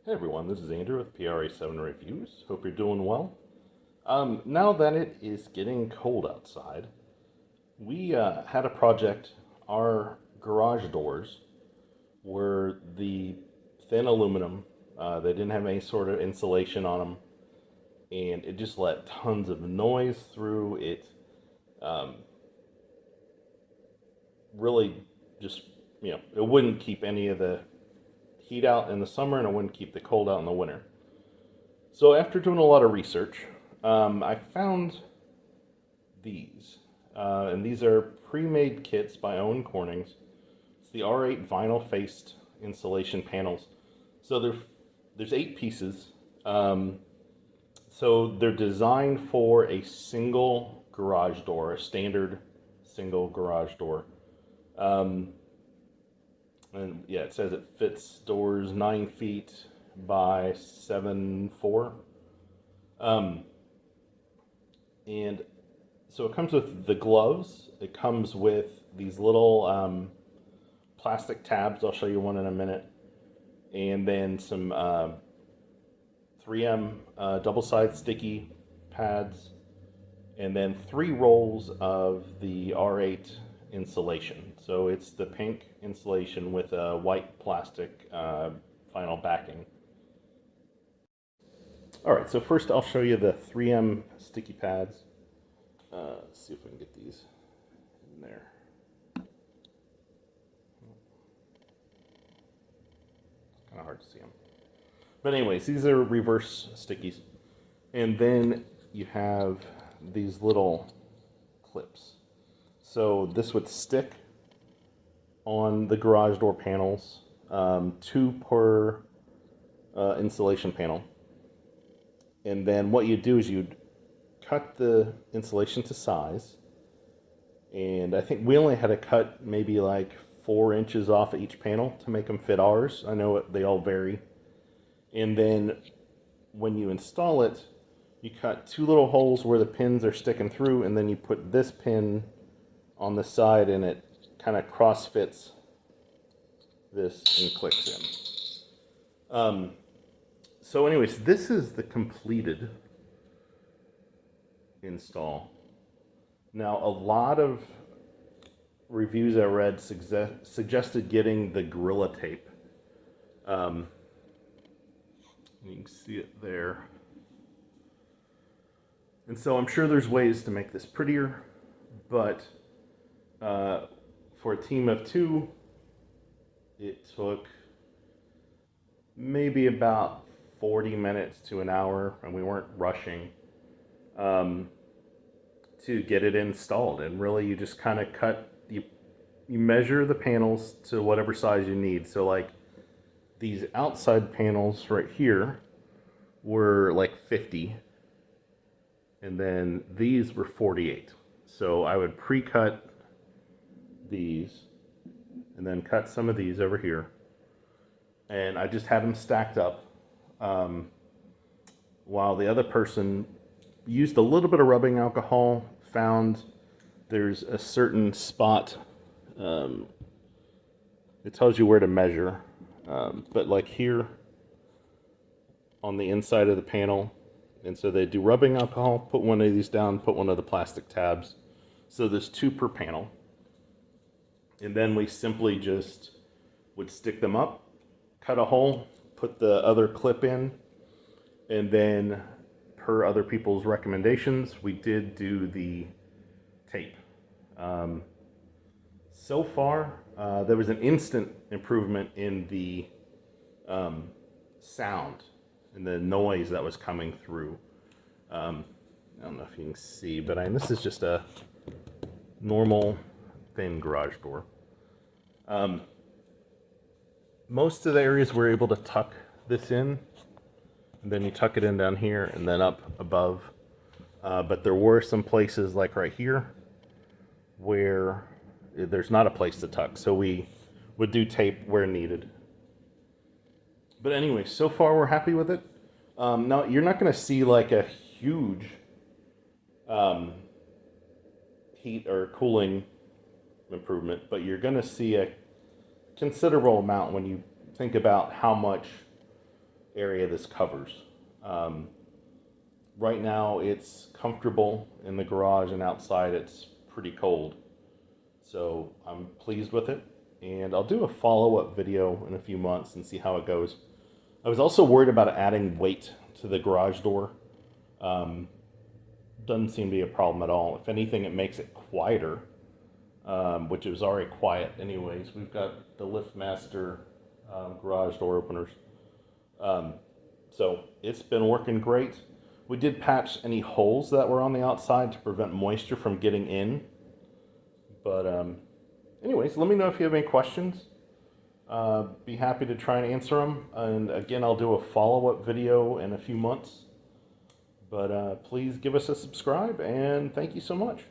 Hey everyone, this is Andrew with PRA7 Reviews. Hope you're doing well. Now that it is getting cold outside, we had a project. Our garage doors were the thin aluminum. They didn't have any sort of insulation on them, and it just let tons of noise through. It um, really just, it wouldn't keep any of the heat out in the summer, and it wouldn't keep the cold out in the winter. So after doing a lot of research, I found these, and these are pre-made kits by Owens Corning. It's the R8 vinyl faced insulation panels. So there's 8 pieces. So they're designed for a single garage door, a standard single garage door. And yeah, it says it fits doors 9 feet by 7'4". And so it comes with the gloves. It comes with these little plastic tabs. I'll show you one in a minute. And then some 3M double-sided sticky pads. And then 3 rolls of the R8 insulation. So it's the pink insulation with a white plastic vinyl backing. Alright, so first I'll show you the 3M sticky pads. Let's see if we can get these in there. It's kind of hard to see them. But anyways, these are reverse stickies. And then you have these little clips. So this would stick on the garage door panels, 2 per insulation panel. And then what you'd do is you'd cut the insulation to size. And I think we only had to cut maybe like 4 inches off of each panel to make them fit ours. I know they all vary. And then when you install it, you cut 2 little holes where the pins are sticking through, and then you put this pin on the side, and it kind of cross fits this and clicks in. So anyways, this is the completed install. Now, a lot of reviews I read suggested getting the Gorilla Tape. You can see it there. And so I'm sure there's ways to make this prettier, but for a team of 2, it took maybe about 40 minutes to an hour, and we weren't rushing to get it installed. And really, you just kind of you measure the panels to whatever size you need. So like these outside panels right here were like 50, and then these were 48. So I would pre-cut these and then cut some of these over here, and I just had them stacked up while the other person used a little bit of rubbing alcohol, found there's a certain spot, it tells you where to measure, but like here on the inside of the panel. And so they do rubbing alcohol, put one of these down, put one of the plastic tabs. So there's 2 per panel. And then we simply just would stick them up, cut a hole, put the other clip in, and then per other people's recommendations, we did do the tape. So far, there was an instant improvement in the sound and the noise that was coming through. I don't know if you can see, but this is just a normal thin garage door. Most of the areas we're able to tuck this in, and then you tuck it in down here and then up above. But there were some places like right here where there's not a place to tuck, so we would do tape where needed. But anyway, so far we're happy with it. Now, you're not going to see like a huge heat or cooling improvement, but you're going to see a considerable amount when you think about how much area this covers. Right now it's comfortable in the garage, and outside it's pretty cold. So I'm pleased with it, and I'll do a follow-up video in a few months and see how it goes. I was also worried about adding weight to the garage door. Doesn't seem to be a problem at all. If anything, it makes it quieter, which is already quiet anyways. We've got the LiftMaster garage door openers. So it's been working great. We did patch any holes that were on the outside to prevent moisture from getting in. But anyways, let me know if you have any questions. Be happy to try and answer them. And again, I'll do a follow-up video in a few months. But please give us a subscribe, and thank you so much.